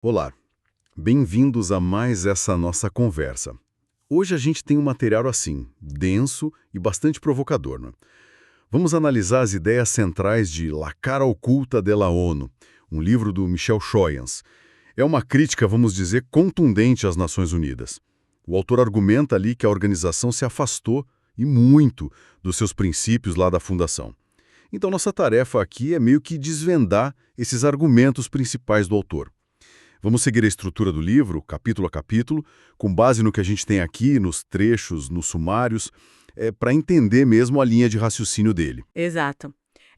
Olá, bem-vindos a mais essa nossa conversa. Hoje a gente tem um material assim, denso e bastante provocador, né? Vamos analisar as ideias centrais de La Cara Oculta de la ONU, um livro do Michel Choyans. É uma crítica, vamos dizer, contundente às Nações Unidas. O autor argumenta ali que a organização se afastou, e muito, dos seus princípios lá da fundação. Então nossa tarefa aqui é meio que desvendar esses argumentos principais do autor. Vamos seguir a estrutura do livro, capítulo a capítulo, com base no que a gente tem aqui, nos trechos, nos sumários, para entender mesmo a linha de raciocínio dele. Exato.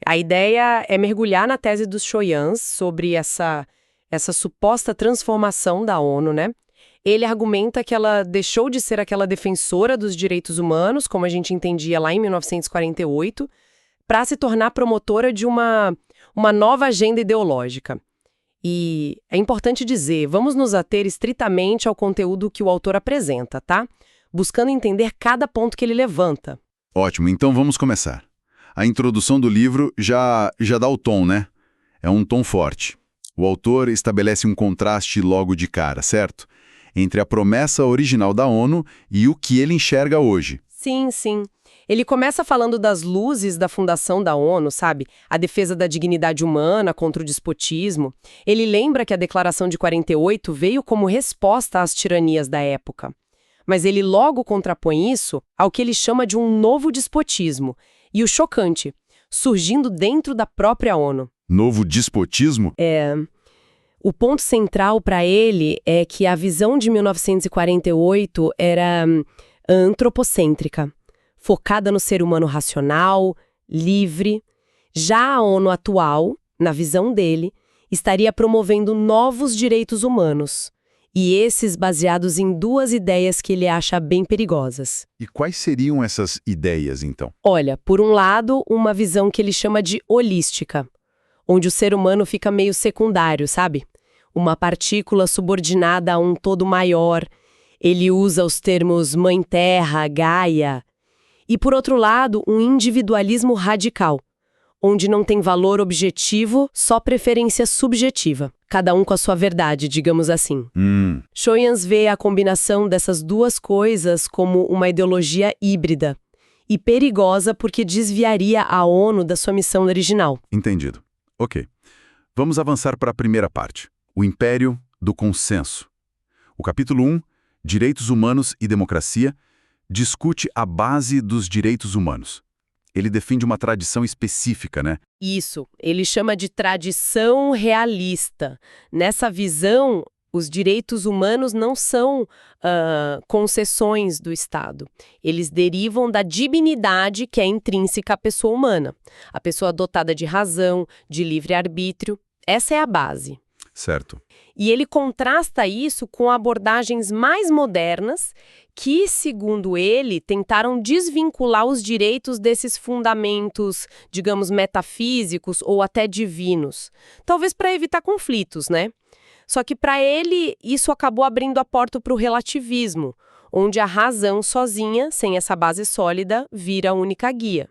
A ideia é mergulhar na tese dos Choyans sobre essa suposta transformação da ONU, né? Ele argumenta que ela deixou de ser aquela defensora dos direitos humanos, como a gente entendia lá em 1948, para se tornar promotora de uma nova agenda ideológica. E é importante dizer, vamos nos ater estritamente ao conteúdo que o autor apresenta, tá? Buscando entender cada ponto que ele levanta. Ótimo, então vamos começar. A introdução do livro já dá o tom, né? É um tom forte. O autor estabelece um contraste logo de cara, certo? Entre a promessa original da ONU e o que ele enxerga hoje. Sim, sim. Ele começa falando das luzes da fundação da ONU, sabe? A defesa da dignidade humana contra o despotismo. Ele lembra que a Declaração de 48 veio como resposta às tiranias da época. Mas ele logo contrapõe isso ao que ele chama de um novo despotismo. E o chocante, surgindo dentro da própria ONU. Novo despotismo? O ponto central para ele é que a visão de 1948 era antropocêntrica, focada no ser humano racional, livre. Já a ONU atual, na visão dele, estaria promovendo novos direitos humanos. E esses baseados em duas ideias que ele acha bem perigosas. E quais seriam essas ideias, então? Olha, por um lado, uma visão que ele chama de holística, onde o ser humano fica meio secundário, sabe? Uma partícula subordinada a um todo maior. Ele usa os termos Mãe Terra, Gaia. E, por outro lado, um individualismo radical, onde não tem valor objetivo, só preferência subjetiva. Cada um com a sua verdade, digamos assim. Choyans vê a combinação dessas duas coisas como uma ideologia híbrida e perigosa porque desviaria a ONU da sua missão original. Entendido. Ok. Vamos avançar para a primeira parte. O Império do Consenso. O capítulo 1, Direitos Humanos e Democracia, discute a base dos direitos humanos. Ele defende uma tradição específica, né? Isso, ele chama de tradição realista. Nessa visão, os direitos humanos não são concessões do Estado. Eles derivam da dignidade que é intrínseca à pessoa humana. A pessoa dotada de razão, de livre-arbítrio. Essa é a base. Certo. E ele contrasta isso com abordagens mais modernas que, segundo ele, tentaram desvincular os direitos desses fundamentos, digamos, metafísicos ou até divinos. Talvez para evitar conflitos, né? Só que para ele, isso acabou abrindo a porta para o relativismo, onde a razão sozinha, sem essa base sólida, vira a única guia.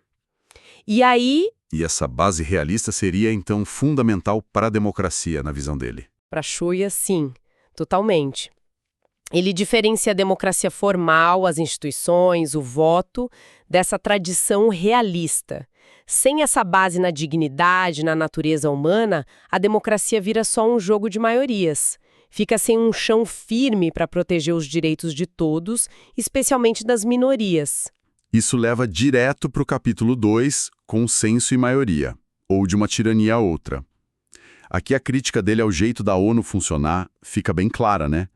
E aí... E essa base realista seria, então, fundamental para a democracia, na visão dele. Para Choyans, sim, totalmente. Ele diferencia a democracia formal, as instituições, o voto, dessa tradição realista. Sem essa base na dignidade, na natureza humana, a democracia vira só um jogo de maiorias. Fica sem um chão firme para proteger os direitos de todos, especialmente das minorias. Isso leva direto para o capítulo 2, Consenso e Maioria, ou de uma tirania a outra. Aqui a crítica dele ao jeito da ONU funcionar fica bem clara, né?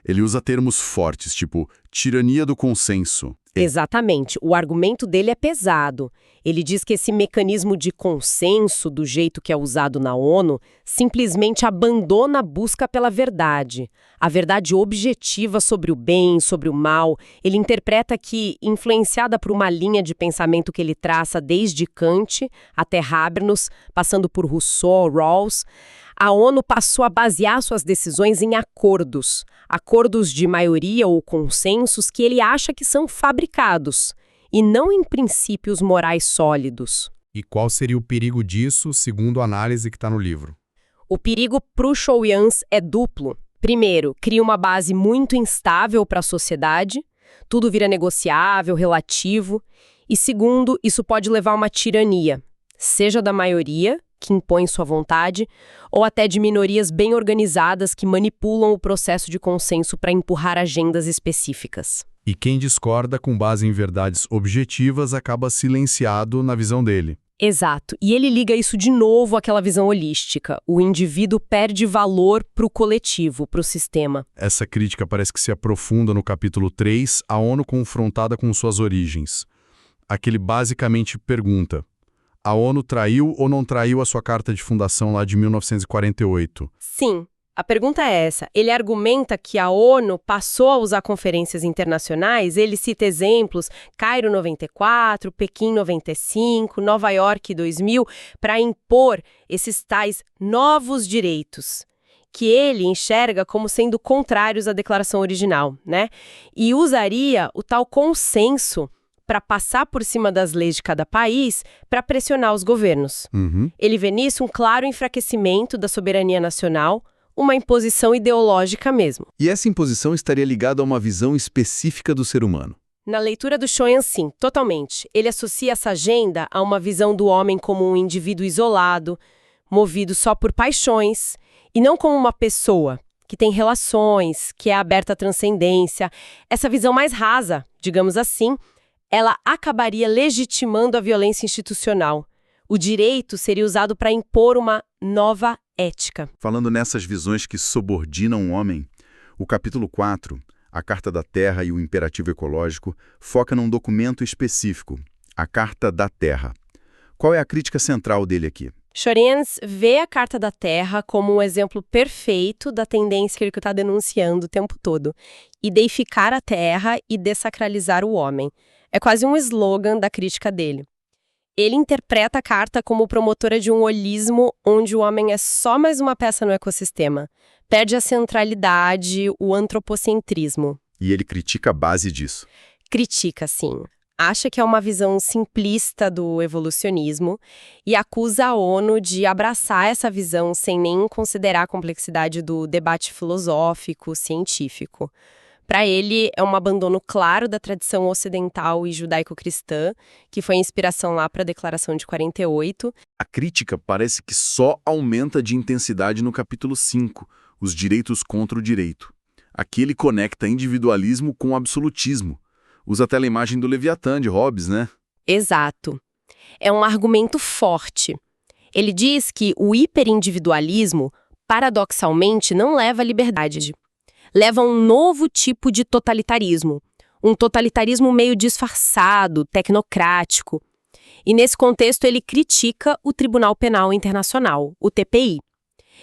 Ele usa termos fortes, tipo tirania do consenso. Exatamente. O argumento dele é pesado. Ele diz que esse mecanismo de consenso, do jeito que é usado na ONU, simplesmente abandona a busca pela verdade. A verdade objetiva sobre o bem, sobre o mal. Ele interpreta que, influenciada por uma linha de pensamento que ele traça desde Kant até Habermas, passando por Rousseau, Rawls, a ONU passou a basear suas decisões em acordos. Acordos de maioria ou consensos que ele acha que são fabricados, e não em princípios morais sólidos. E qual seria o perigo disso, segundo a análise que está no livro? O perigo para o Choyans é duplo. Primeiro, cria uma base muito instável para a sociedade, tudo vira negociável, relativo. E segundo, isso pode levar a uma tirania, seja da maioria, que impõe sua vontade, ou até de minorias bem organizadas que manipulam o processo de consenso para empurrar agendas específicas. E quem discorda com base em verdades objetivas acaba silenciado na visão dele. Exato. E ele liga isso de novo àquela visão holística. O indivíduo perde valor para o coletivo, para o sistema. Essa crítica parece que se aprofunda no capítulo 3, a ONU confrontada com suas origens. Aqui ele basicamente pergunta: a ONU traiu ou não traiu a sua carta de fundação lá de 1948? Sim. A pergunta é essa. Ele argumenta que a ONU passou a usar conferências internacionais, ele cita exemplos, Cairo 94, Pequim 95, Nova York 2000, para impor esses tais novos direitos, que ele enxerga como sendo contrários à declaração original, né? E usaria o tal consenso para passar por cima das leis de cada país para pressionar os governos. Ele vê nisso um claro enfraquecimento da soberania nacional, uma imposição ideológica mesmo. E essa imposição estaria ligada a uma visão específica do ser humano. Na leitura do Schoen, sim, totalmente. Ele associa essa agenda a uma visão do homem como um indivíduo isolado, movido só por paixões, e não como uma pessoa que tem relações, que é aberta à transcendência. Essa visão mais rasa, digamos assim, ela acabaria legitimando a violência institucional. O direito seria usado para impor uma nova ética. Falando nessas visões que subordinam o homem, o capítulo 4, a Carta da Terra e o Imperativo Ecológico, foca num documento específico, a Carta da Terra. Qual é a crítica central dele aqui? Schoriens vê a Carta da Terra como um exemplo perfeito da tendência que ele está denunciando o tempo todo: deificar a Terra e dessacralizar o homem. É quase um slogan da crítica dele. Ele interpreta a carta como promotora de um holismo onde o homem é só mais uma peça no ecossistema. Perde a centralidade, o antropocentrismo. E ele critica a base disso. Critica, sim. Acha que é uma visão simplista do evolucionismo e acusa a ONU de abraçar essa visão sem nem considerar a complexidade do debate filosófico, científico. Para ele, é um abandono claro da tradição ocidental e judaico-cristã, que foi a inspiração lá para a Declaração de 48. A crítica parece que só aumenta de intensidade no capítulo 5, os direitos contra o direito. Aqui ele conecta individualismo com absolutismo. Usa até a imagem do Leviatã de Hobbes, né? Exato. É um argumento forte. Ele diz que o hiperindividualismo, paradoxalmente, não leva à liberdade. Leva a um novo tipo de totalitarismo, um totalitarismo meio disfarçado, tecnocrático. E nesse contexto ele critica o Tribunal Penal Internacional, o TPI.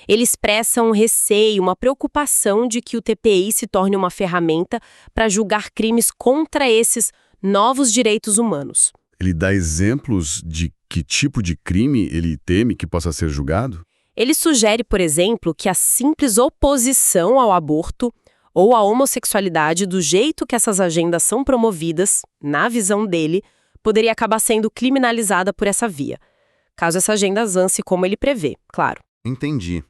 Ele expressa um receio, uma preocupação de que o TPI se torne uma ferramenta para julgar crimes contra esses novos direitos humanos. Ele dá exemplos de que tipo de crime ele teme que possa ser julgado? Ele sugere, por exemplo, que a simples oposição ao aborto ou à homossexualidade, do jeito que essas agendas são promovidas, na visão dele, poderia acabar sendo criminalizada por essa via, caso essa agenda avance como ele prevê, claro. Entendi.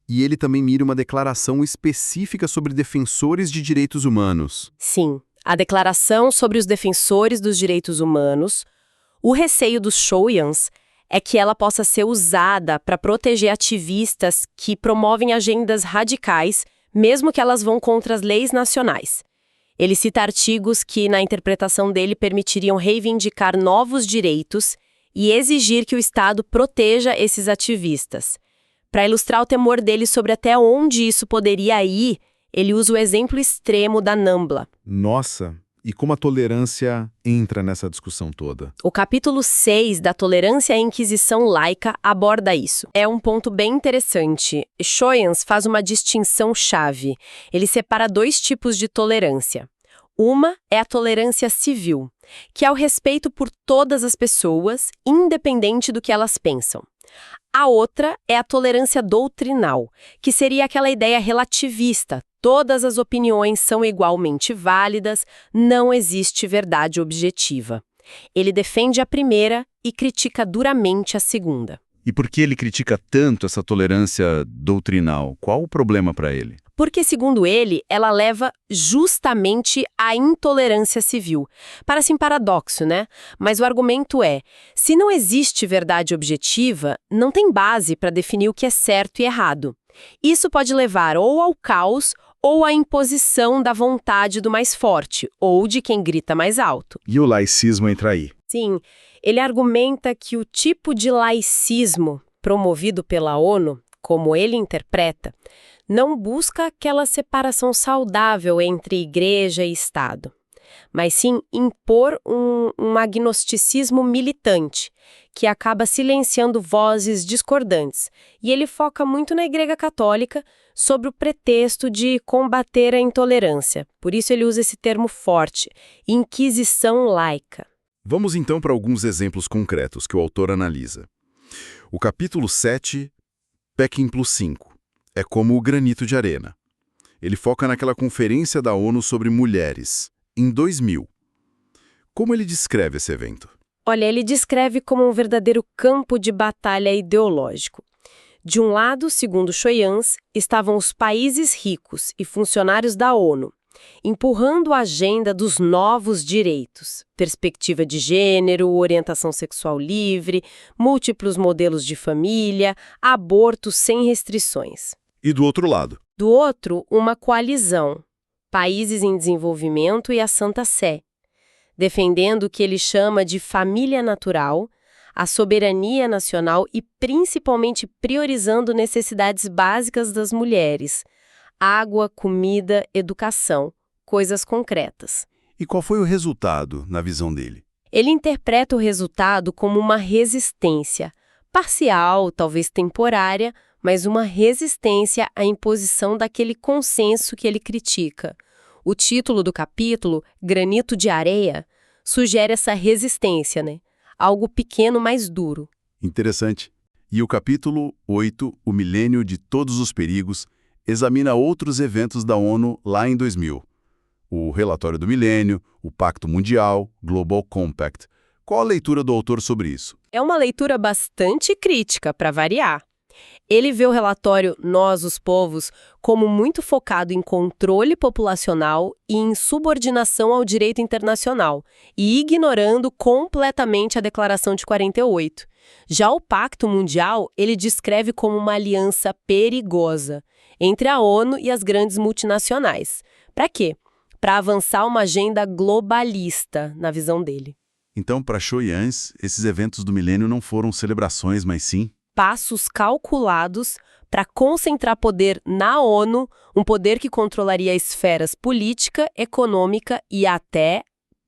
E ele também mira uma declaração específica sobre defensores de direitos humanos. Sim, a Declaração sobre os Defensores dos Direitos Humanos. O receio dos Schoens é que ela possa ser usada para proteger ativistas que promovem agendas radicais, mesmo que elas vão contra as leis nacionais. Ele cita artigos que, na interpretação dele, permitiriam reivindicar novos direitos e exigir que o Estado proteja esses ativistas. Para ilustrar o temor dele sobre até onde isso poderia ir, ele usa o exemplo extremo da NAMBLA. Nossa, e como a tolerância entra nessa discussão toda? O capítulo 6 da Tolerância à Inquisição Laica aborda isso. É um ponto bem interessante. Schoens faz uma distinção chave. Ele separa dois tipos de tolerância. Uma é a tolerância civil, que é o respeito por todas as pessoas, independente do que elas pensam. A outra é a tolerância doutrinal, que seria aquela ideia relativista. Todas as opiniões são igualmente válidas, não existe verdade objetiva. Ele defende a primeira e critica duramente a segunda. E por que ele critica tanto essa tolerância doutrinal? Qual o problema para ele? Porque, segundo ele, ela leva justamente à intolerância civil. Parece um paradoxo, né? Mas o argumento é, se não existe verdade objetiva, não tem base para definir o que é certo e errado. Isso pode levar ou ao caos ou à imposição da vontade do mais forte, ou de quem grita mais alto. E o laicismo entra aí. Sim, ele argumenta que o tipo de laicismo promovido pela ONU, como ele interpreta, não busca aquela separação saudável entre igreja e Estado, mas sim impor um agnosticismo militante, que acaba silenciando vozes discordantes. E ele foca muito na Igreja Católica sobre o pretexto de combater a intolerância. Por isso ele usa esse termo forte, inquisição laica. Vamos então para alguns exemplos concretos que o autor analisa. O capítulo 7, Pequim Plus 5, é como o granito de arena. Ele foca naquela conferência da ONU sobre mulheres, em 2000. Como ele descreve esse evento? Olha, ele descreve como um verdadeiro campo de batalha ideológico. De um lado, segundo Choyans, estavam os países ricos e funcionários da ONU, empurrando a agenda dos novos direitos, perspectiva de gênero, orientação sexual livre, múltiplos modelos de família, aborto sem restrições. E do outro lado? Do outro, uma coalizão, países em desenvolvimento e a Santa Sé, defendendo o que ele chama de família natural, a soberania nacional e principalmente priorizando necessidades básicas das mulheres, água, comida, educação, coisas concretas. E qual foi o resultado, na visão dele? Ele interpreta o resultado como uma resistência, parcial, talvez temporária, mas uma resistência à imposição daquele consenso que ele critica. O título do capítulo, Granito de Areia, sugere essa resistência, né? Algo pequeno, mas duro. Interessante. E o capítulo 8, O Milênio de Todos os Perigos, examina outros eventos da ONU lá em 2000. O Relatório do Milênio, o Pacto Mundial, Global Compact. Qual a leitura do autor sobre isso? É uma leitura bastante crítica, para variar. Ele vê o relatório Nós, os Povos, como muito focado em controle populacional e em subordinação ao direito internacional, e ignorando completamente a Declaração de 48. Já o Pacto Mundial, ele descreve como uma aliança perigosa entre a ONU e as grandes multinacionais. Para quê? Para avançar uma agenda globalista, na visão dele. Então, para Choyans, esses eventos do milênio não foram celebrações, mas sim passos calculados para concentrar poder na ONU, um poder que controlaria esferas política, econômica e até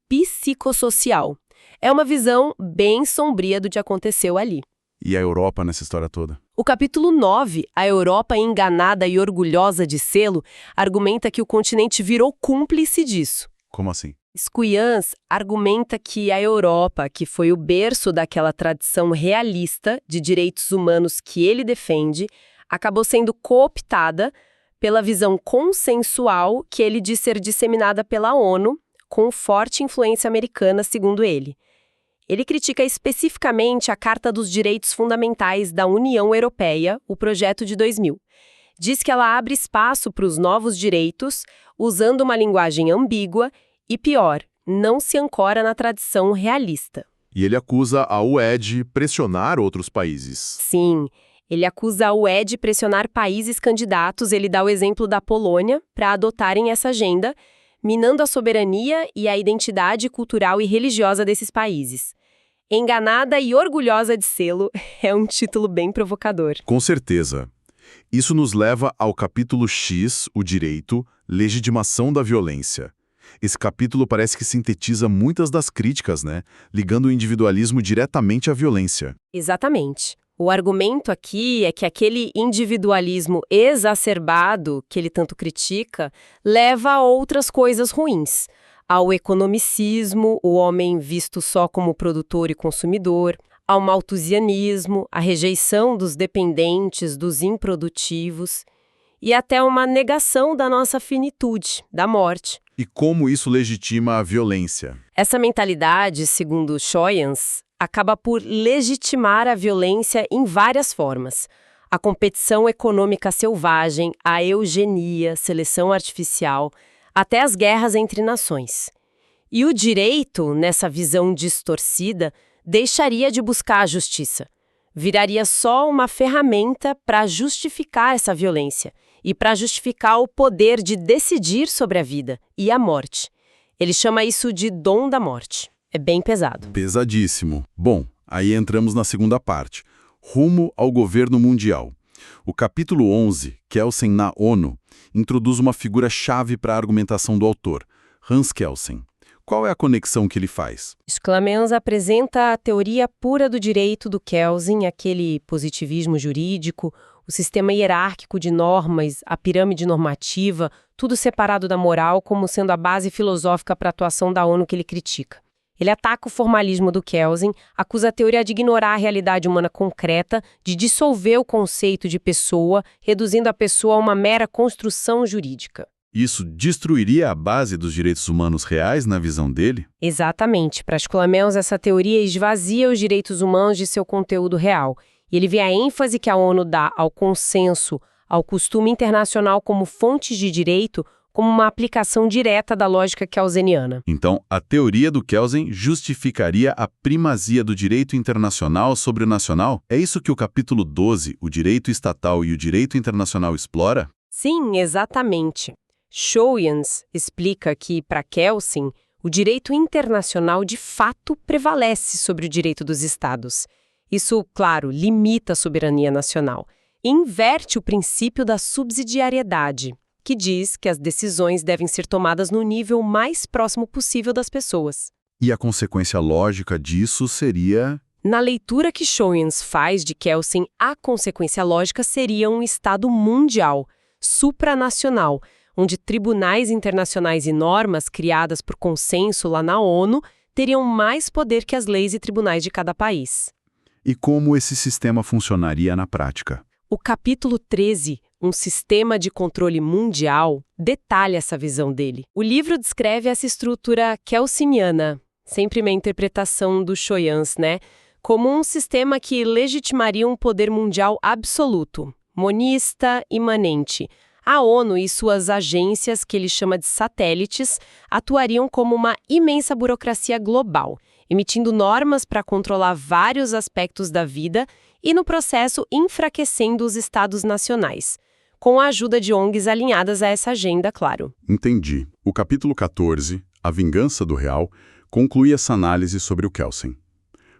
psicossocial. É uma visão bem sombria do que aconteceu ali. E a Europa nessa história toda? O capítulo 9, A Europa enganada e orgulhosa de sê-lo, argumenta que o continente virou cúmplice disso. Como assim? Choyans argumenta que a Europa, que foi o berço daquela tradição realista de direitos humanos que ele defende, acabou sendo cooptada pela visão consensual que ele diz ser disseminada pela ONU, com forte influência americana, segundo ele. Ele critica especificamente a Carta dos Direitos Fundamentais da União Europeia, o projeto de 2000. Diz que ela abre espaço para os novos direitos, usando uma linguagem ambígua e, pior, não se ancora na tradição realista. E ele acusa a UE de pressionar outros países. Sim, ele acusa a UE de pressionar países candidatos, ele dá o exemplo da Polônia, para adotarem essa agenda, minando a soberania e a identidade cultural e religiosa desses países. Enganada e orgulhosa de sê-lo é um título bem provocador. Com certeza. Isso nos leva ao capítulo X, o direito, legitimação da violência. Esse capítulo parece que sintetiza muitas das críticas, né? Ligando o individualismo diretamente à violência. Exatamente. O argumento aqui é que aquele individualismo exacerbado que ele tanto critica leva a outras coisas ruins. Ao economicismo, o homem visto só como produtor e consumidor, ao malthusianismo, a rejeição dos dependentes, dos improdutivos, e até uma negação da nossa finitude, da morte. E como isso legitima a violência? Essa mentalidade, segundo Choyans, acaba por legitimar a violência em várias formas. A competição econômica selvagem, a eugenia, seleção artificial, até as guerras entre nações. E o direito, nessa visão distorcida, deixaria de buscar a justiça. Viraria só uma ferramenta para justificar essa violência e para justificar o poder de decidir sobre a vida e a morte. Ele chama isso de dom da morte. É bem pesado. Pesadíssimo. Bom, aí entramos na segunda parte. Rumo ao governo mundial. O capítulo 11, Kelsen na ONU, introduz uma figura-chave para a argumentação do autor, Hans Kelsen. Qual é a conexão que ele faz? Sclamens apresenta a teoria pura do direito do Kelsen, aquele positivismo jurídico, o sistema hierárquico de normas, a pirâmide normativa, tudo separado da moral como sendo a base filosófica para a atuação da ONU que ele critica. Ele ataca o formalismo do Kelsen, acusa a teoria de ignorar a realidade humana concreta, de dissolver o conceito de pessoa, reduzindo a pessoa a uma mera construção jurídica. Isso destruiria a base dos direitos humanos reais na visão dele? Exatamente. Para Sclamens, essa teoria esvazia os direitos humanos de seu conteúdo real. E ele vê a ênfase que a ONU dá ao consenso, ao costume internacional como fontes de direito, como uma aplicação direta da lógica kelseniana. Então, a teoria do Kelsen justificaria a primazia do direito internacional sobre o nacional? É isso que o capítulo 12, o direito estatal e o direito internacional, explora? Sim, exatamente. Schoyens explica que, para Kelsen, o direito internacional de fato prevalece sobre o direito dos Estados. Isso, claro, limita a soberania nacional e inverte o princípio da subsidiariedade, que diz que as decisões devem ser tomadas no nível mais próximo possível das pessoas. E a consequência lógica disso seria... Na leitura que Schoyens faz de Kelsen, a consequência lógica seria um Estado mundial, supranacional, onde tribunais internacionais e normas criadas por consenso lá na ONU teriam mais poder que as leis e tribunais de cada país. E como esse sistema funcionaria na prática? O capítulo 13, Um Sistema de Controle Mundial, detalha essa visão dele. O livro descreve essa estrutura kelseniana, sempre uma interpretação do Schoyens, né? Como um sistema que legitimaria um poder mundial absoluto, monista, imanente. A ONU e suas agências, que ele chama de satélites, atuariam como uma imensa burocracia global, emitindo normas para controlar vários aspectos da vida e, no processo, enfraquecendo os estados nacionais, com a ajuda de ONGs alinhadas a essa agenda, claro. Entendi. O capítulo 14, A Vingança do Real, conclui essa análise sobre o Kelsen.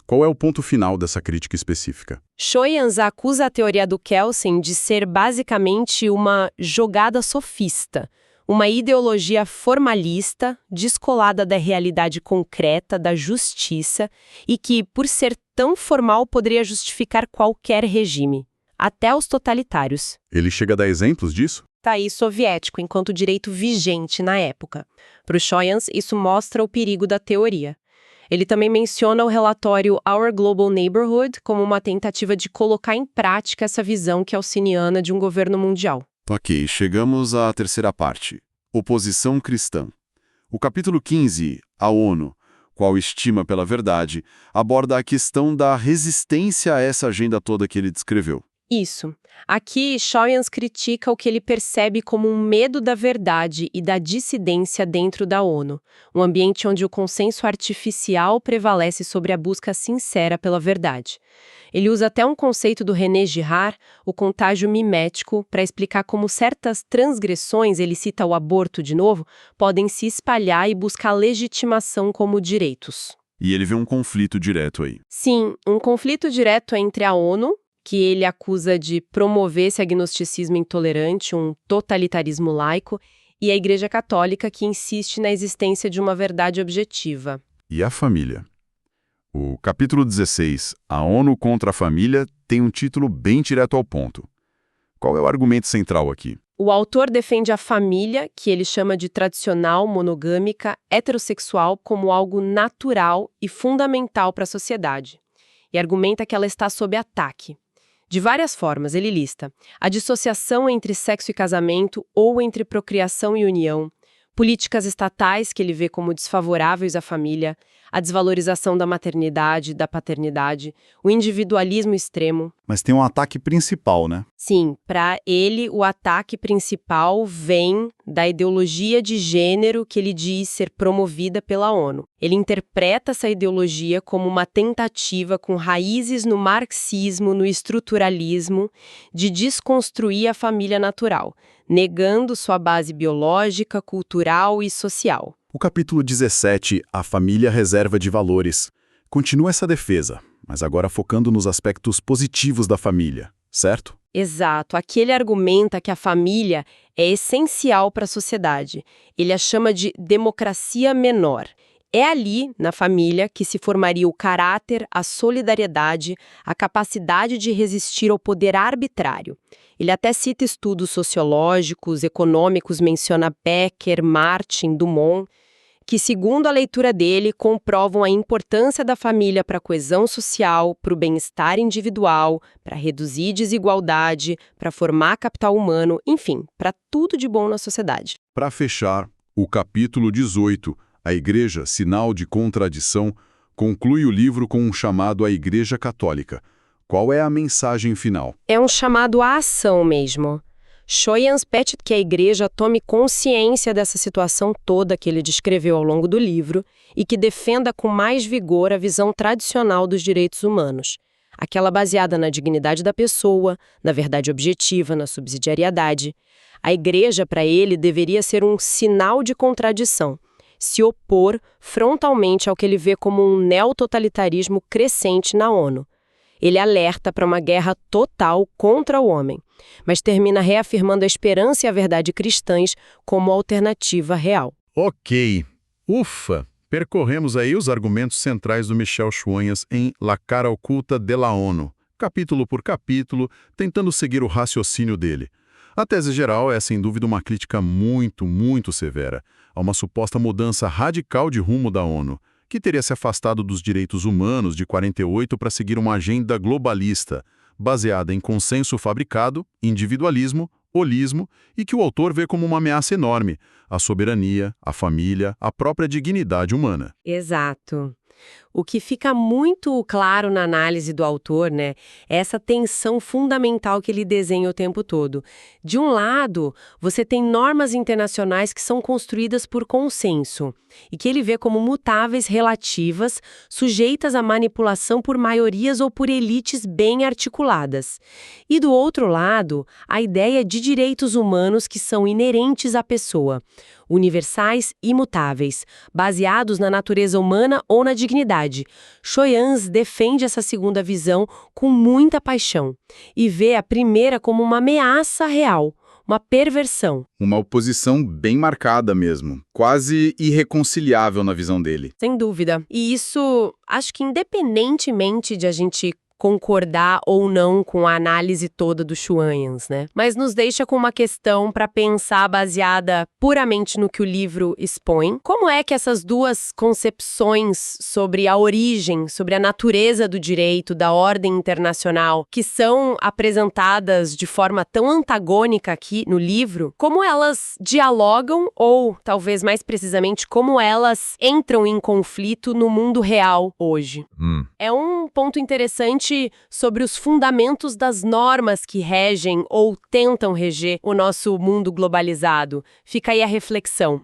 Qual é o ponto final dessa crítica específica? Schoyens acusa a teoria do Kelsen de ser basicamente uma jogada sofista, uma ideologia formalista, descolada da realidade concreta, da justiça, e que, por ser tão formal, poderia justificar qualquer regime, até os totalitários. Ele chega a dar exemplos disso? Tá aí soviético enquanto direito vigente na época. Para o Schoyens, isso mostra o perigo da teoria. Ele também menciona o relatório Our Global Neighborhood como uma tentativa de colocar em prática essa visão kelseniana de um governo mundial. Ok, chegamos à terceira parte. Oposição cristã. O capítulo 15, A ONU, qual estima pela verdade, aborda a questão da resistência a essa agenda toda que ele descreveu. Isso. Aqui, Schoyens critica o que ele percebe como um medo da verdade e da dissidência dentro da ONU, um ambiente onde o consenso artificial prevalece sobre a busca sincera pela verdade. Ele usa até um conceito do René Girard, o contágio mimético, para explicar como certas transgressões, ele cita o aborto de novo, podem se espalhar e buscar legitimação como direitos. E ele vê um conflito direto aí. Sim, um conflito direto entre a ONU, que ele acusa de promover esse agnosticismo intolerante, um totalitarismo laico, e a Igreja Católica, que insiste na existência de uma verdade objetiva. E a família? O capítulo 16, A ONU contra a Família, tem um título bem direto ao ponto. Qual é o argumento central aqui? O autor defende a família, que ele chama de tradicional, monogâmica, heterossexual, como algo natural e fundamental para a sociedade. E argumenta que ela está sob ataque. De várias formas, ele lista a dissociação entre sexo e casamento ou entre procriação e união, políticas estatais que ele vê como desfavoráveis à família, a desvalorização da maternidade, da paternidade, o individualismo extremo. Mas tem um ataque principal, né? Sim, para ele, o ataque principal vem da ideologia de gênero que ele diz ser promovida pela ONU. Ele interpreta essa ideologia como uma tentativa com raízes no marxismo, no estruturalismo, de desconstruir a família natural, negando sua base biológica, cultural e social. O capítulo 17, A Família Reserva de Valores, continua essa defesa, mas agora focando nos aspectos positivos da família, certo? Exato. Aqui ele argumenta que a família é essencial para a sociedade. Ele a chama de democracia menor. É ali, na família, que se formaria o caráter, a solidariedade, a capacidade de resistir ao poder arbitrário. Ele até cita estudos sociológicos, econômicos, menciona Becker, Martin, Dumont, que, segundo a leitura dele, comprovam a importância da família para a coesão social, para o bem-estar individual, para reduzir desigualdade, para formar capital humano, enfim, para tudo de bom na sociedade. Para fechar, o capítulo 18, A Igreja, Sinal de Contradição, conclui o livro com um chamado à Igreja Católica. Qual é a mensagem final? É um chamado à ação mesmo. Schoyans pede que a igreja tome consciência dessa situação toda que ele descreveu ao longo do livro e que defenda com mais vigor a visão tradicional dos direitos humanos, aquela baseada na dignidade da pessoa, na verdade objetiva, na subsidiariedade. A igreja, para ele, deveria ser um sinal de contradição, se opor frontalmente ao que ele vê como um neototalitarismo crescente na ONU. Ele alerta para uma guerra total contra o homem, mas termina reafirmando a esperança e a verdade cristãs como alternativa real. Ok. Ufa! Percorremos aí os argumentos centrais do Michel Chounhas em La Cara Oculta de la ONU, capítulo por capítulo, tentando seguir o raciocínio dele. A tese geral é, sem dúvida, uma crítica muito severa a uma suposta mudança radical de rumo da ONU, que teria se afastado dos direitos humanos de 48 para seguir uma agenda globalista, baseada em consenso fabricado, individualismo, holismo, e que o autor vê como uma ameaça enorme à soberania, à família, à própria dignidade humana. Exato. O que fica muito claro na análise do autor, né, é essa tensão fundamental que ele desenha o tempo todo. De um lado, você tem normas internacionais que são construídas por consenso e que ele vê como mutáveis relativas, sujeitas à manipulação por maiorias ou por elites bem articuladas. E do outro lado, a ideia de direitos humanos que são inerentes à pessoa, universais e imutáveis, baseados na natureza humana ou na dignidade. Choyans defende essa segunda visão com muita paixão e vê a primeira como uma ameaça real, uma perversão. Uma oposição bem marcada mesmo, quase irreconciliável na visão dele. Sem dúvida. E isso, acho que independentemente de a gente concordar ou não com a análise toda do Chounhas, né? Mas nos deixa com uma questão para pensar baseada puramente no que o livro expõe. Como é que essas duas concepções sobre a origem, sobre a natureza do direito, da ordem internacional, que são apresentadas de forma tão antagônica aqui no livro, como elas dialogam ou, talvez mais precisamente, como elas entram em conflito no mundo real hoje? É um ponto interessante sobre os fundamentos das normas que regem ou tentam reger o nosso mundo globalizado. Fica aí a reflexão.